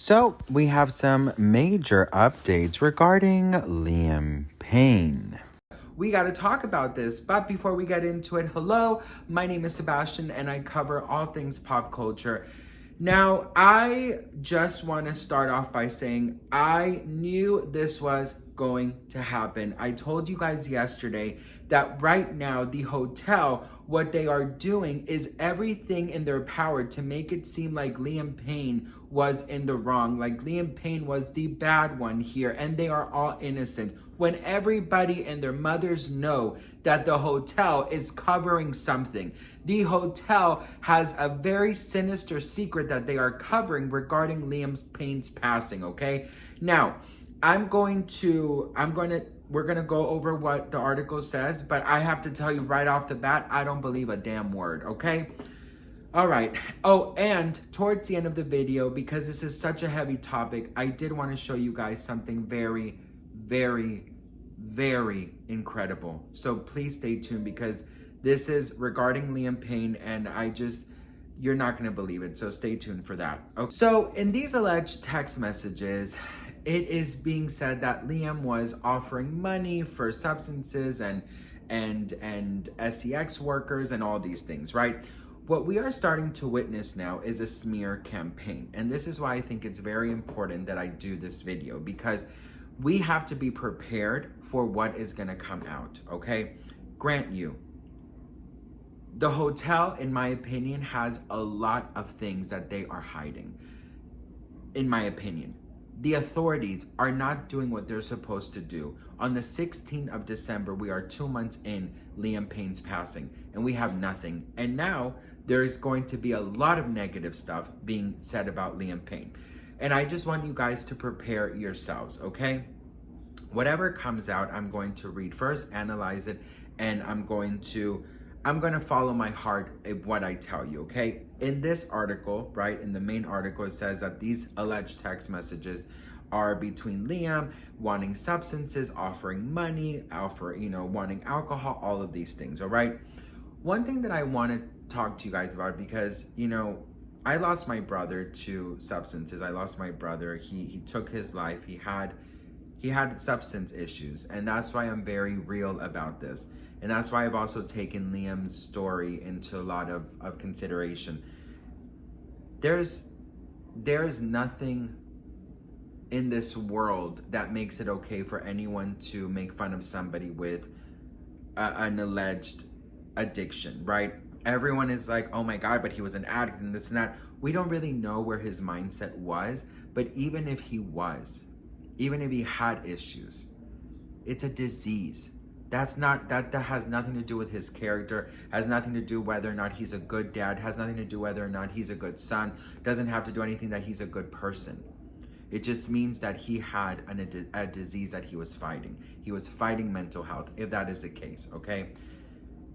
So, we have some major updates regarding Liam Payne. We got to talk about this, but before we get into it, hello, my name is Sebastian and I cover all things pop culture. Now, I just want to start off by saying I knew this was going to happen. I told you guys yesterday that right now the hotel, what they are doing is everything in their power to make it seem like Liam Payne was in the wrong, like Liam Payne was the bad one here, and they are all innocent. When everybody and their mothers know that the hotel is covering something. The hotel has a very sinister secret that they are covering regarding Liam Payne's passing, okay? Now, we're gonna go over what the article says, but I have to tell you right off the bat, I don't believe a damn word, okay? All right. Oh, and towards the end of the video, because this is such a heavy topic, I did want to show you guys something very, very, very incredible. So please stay tuned because this is regarding Liam Payne and you're not going to believe it. So stay tuned for that. Okay. So in these alleged text messages, it is being said that Liam was offering money for substances and sex workers and all these things, right? What we are starting to witness now is a smear campaign. And this is why I think it's very important that I do this video, because we have to be prepared for what is going to come out, okay? Grant you, the hotel, in my opinion, has a lot of things that they are hiding, in my opinion. The authorities are not doing what they're supposed to do. On the 16th of December, we are 2 months in Liam Payne's passing, and we have nothing. And now there is going to be a lot of negative stuff being said about Liam Payne. And I just want you guys to prepare yourselves, okay? Whatever comes out, I'm going to read first, analyze it, and I'm going to follow my heart in what I tell you, okay? In this article, right, in the main article, it says that these alleged text messages are between Liam wanting substances, offering money, wanting alcohol, all of these things, all right? One thing that I want to talk to you guys about, because, I lost my brother to substances. I lost my brother. He took his life. He had substance issues, and that's why I'm very real about this. And that's why I've also taken Liam's story into a lot of consideration. There's nothing in this world that makes it okay for anyone to make fun of somebody with an alleged addiction, right? Everyone is like, oh my God, but he was an addict and this and that. We don't really know where his mindset was, but even if he had issues, it's a disease. That has nothing to do with his character, has nothing to do whether or not he's a good dad, has nothing to do whether or not he's a good son, doesn't have to do anything that he's a good person. It just means that he had a disease that he was fighting. He was fighting mental health, if that is the case, okay?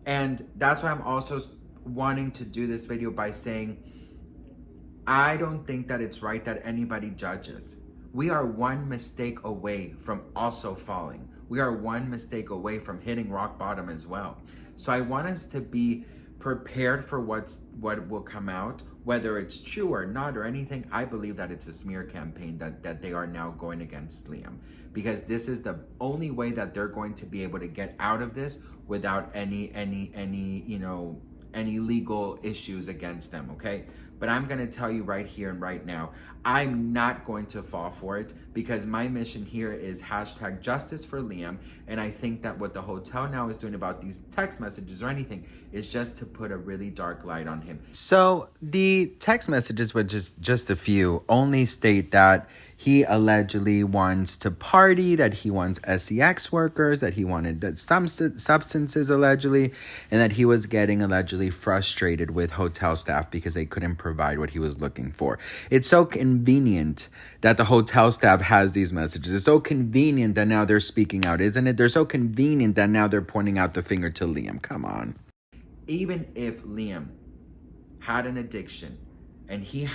And that's why I'm also wanting to do this video by saying, I don't think that it's right that anybody judges. We are one mistake away from also falling. We are one mistake away from hitting rock bottom as well. So I want us to be prepared for what will come out, whether it's true or not or anything. I believe that it's a smear campaign that they are now going against Liam, because this is the only way that they're going to be able to get out of this without any legal issues against them, okay? But I'm going to tell you right here and right now, I'm not going to fall for it, because my mission here is #justice for Liam. And I think that what the hotel now is doing about these text messages or anything is just to put a really dark light on him. So the text messages, which is just a few, only state that he allegedly wants to party, that he wants sex workers, that he wanted some substances allegedly, and that he was getting allegedly frustrated with hotel staff because they couldn't provide what he was looking for. It's so convenient that the hotel staff has these messages. It's so convenient that now they're speaking out, isn't it? They're so convenient that now they're pointing out the finger to Liam. Come on. Even if Liam had an addiction and he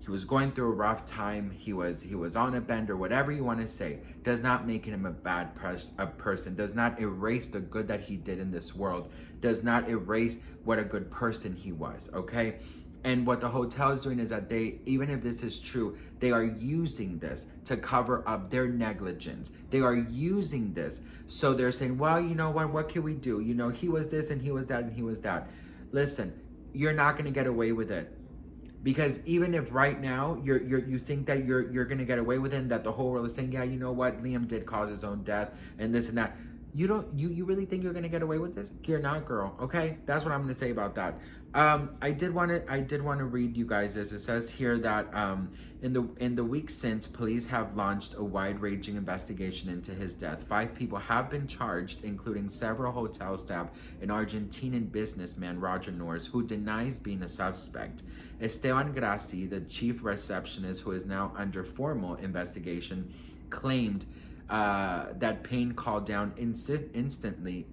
was going through a rough time, he was on a bender, whatever you want to say, does not make him a bad person, does not erase the good that he did in this world, does not erase what a good person he was, okay? And what the hotel is doing is that they, even if this is true, they are using this to cover up their negligence. They are using this. So they're saying, well, you know what can we do? You know, he was this and he was that and he was that. Listen, you're not going to get away with it. Because even if right now you think that you're going to get away with it, and that the whole world is saying, yeah, you know what, Liam did cause his own death and this and that. You really think you're gonna get away with this? You're not, girl. Okay, that's what I'm gonna say about that. I did want to read you guys this. It says here that in the weeks since, police have launched a wide-ranging investigation into his death. 5 people have been charged, including several hotel staff, an Argentinian businessman, Roger Norris, who denies being a suspect. Esteban Graci, the chief receptionist, who is now under formal investigation, claimed that Payne called down insistently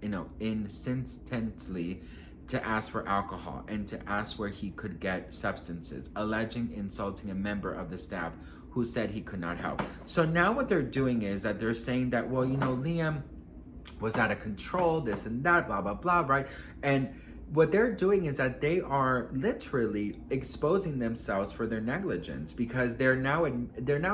to ask for alcohol and to ask where he could get substances, alleging insulting a member of the staff who said he could not help. So now what they're doing is that they're saying that, well, you know, Liam was out of control, this and that, blah, blah, blah, right? And what they're doing is that they are literally exposing themselves for their negligence, because they're now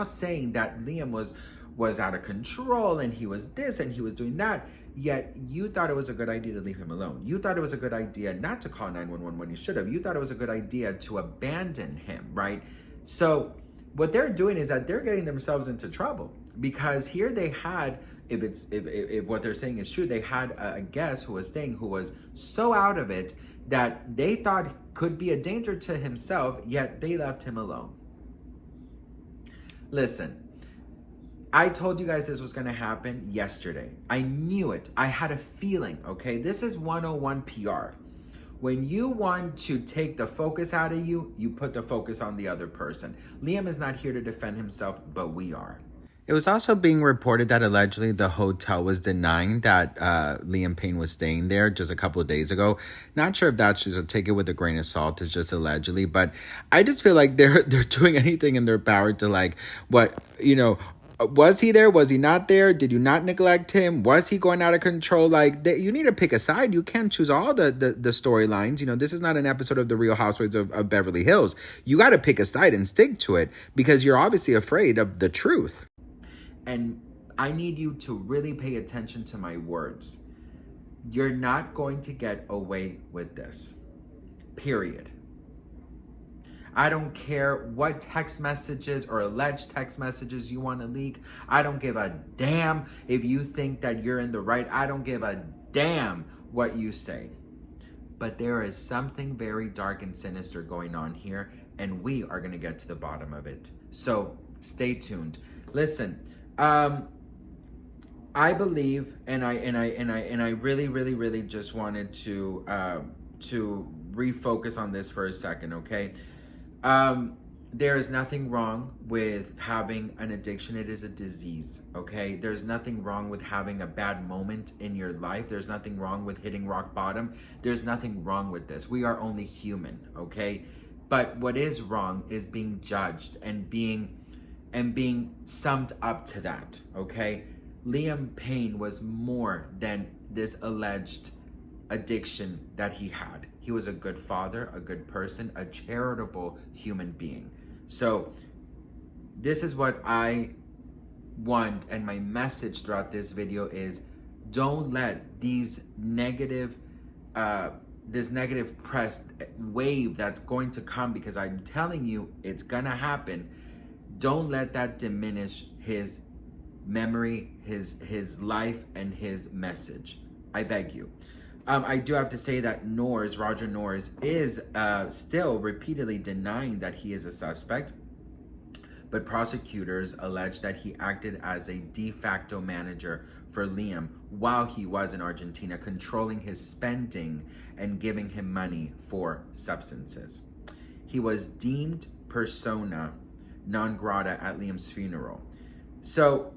saying that Liam was out of control and he was this and he was doing that, yet you thought it was a good idea to leave him alone. You thought it was a good idea not to call 911 when you should have. You thought it was a good idea to abandon him, right? So what they're doing is that they're getting themselves into trouble, because here they had, if what they're saying is true, they had a guest who was staying who was so out of it that they thought could be a danger to himself, yet they left him alone. Listen, I told you guys this was going to happen yesterday. I knew it. I had a feeling, okay? This is 101 PR. When you want to take the focus out of you, you put the focus on the other person. Liam is not here to defend himself, but we are. It was also being reported that allegedly the hotel was denying that Liam Payne was staying there just a couple of days ago. Not sure if that's just a take it with a grain of salt. It's just allegedly, but I just feel like they're doing anything in their power to, like, what, you know, was he there? Was he not there? Did you not neglect him? Was he going out of control? Like, you need to pick a side. You can't choose all the storylines. You know, this is not an episode of The Real Housewives of Beverly Hills. You got to pick a side and stick to it, because you're obviously afraid of the truth. And I need you to really pay attention to my words. You're not going to get away with this. Period. I don't care what text messages or alleged text messages you want to leak. I don't give a damn if you think that you're in the right. I don't give a damn what you say. But there is something very dark and sinister going on here, and we are going to get to the bottom of it. So stay tuned. Listen, I believe, and I really just wanted to refocus on this for a second, okay? There is nothing wrong with having an addiction. It is a disease, okay? There's nothing wrong with having a bad moment in your life. There's nothing wrong with hitting rock bottom. There's nothing wrong with this. We are only human, okay? But what is wrong is being judged and being summed up to that, okay? Liam Payne was more than this alleged addiction that he had. He was a good father, a good person, a charitable human being. So this is what I want, and my message throughout this video is, don't let these negative this negative press wave that's going to come, because I'm telling you it's gonna happen. Don't let that diminish his memory, his life, and his message. I beg you. I do have to say that Roger Norris, is still repeatedly denying that he is a suspect, but prosecutors allege that he acted as a de facto manager for Liam while he was in Argentina, controlling his spending and giving him money for substances. He was deemed persona non grata at Liam's funeral. So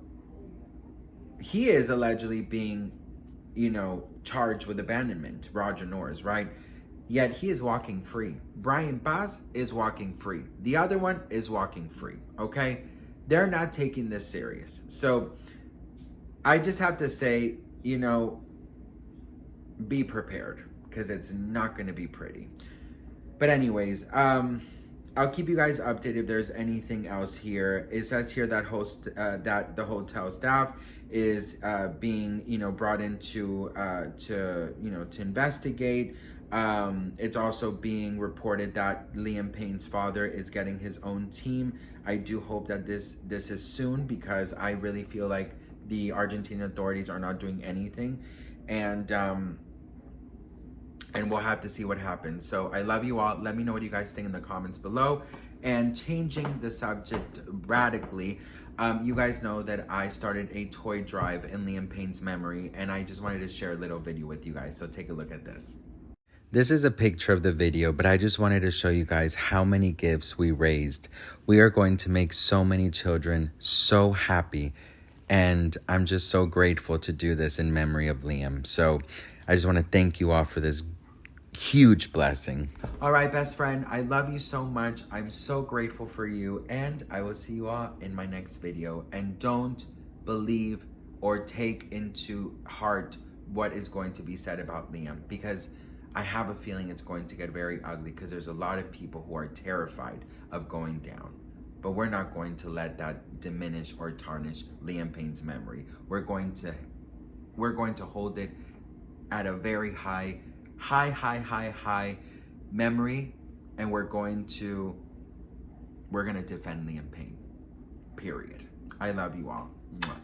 he is allegedly being, charged with abandonment, Roger Norris, right? Yet he is walking free. Brian Bass is walking free. The other one is walking free, okay? They're not taking this serious. So I just have to say, be prepared, because it's not going to be pretty. But anyways, I'll keep you guys updated if there's anything else here. It says here that that the hotel staff is being, brought in to investigate. It's also being reported that Liam Payne's father is getting his own team. I do hope that this is soon, because I really feel like the Argentine authorities are not doing anything, and we'll have to see what happens. So I love you all. Let me know what you guys think in the comments below. And changing the subject radically, you guys know that I started a toy drive in Liam Payne's memory, and I just wanted to share a little video with you guys. So take a look at this. This is a picture of the video, but I just wanted to show you guys how many gifts we raised. We are going to make so many children so happy, and I'm just so grateful to do this in memory of Liam. So I just want to thank you all for this huge blessing. All right, best friend, I love you so much. I'm so grateful for you, and I will see you all in my next video. And don't believe or take into heart what is going to be said about Liam, because I have a feeling it's going to get very ugly, because there's a lot of people who are terrified of going down. But we're not going to let that diminish or tarnish Liam Payne's memory. We're going to hold it at a very high memory, and we're going to defend Liam Payne. Period. I love you all. Mwah.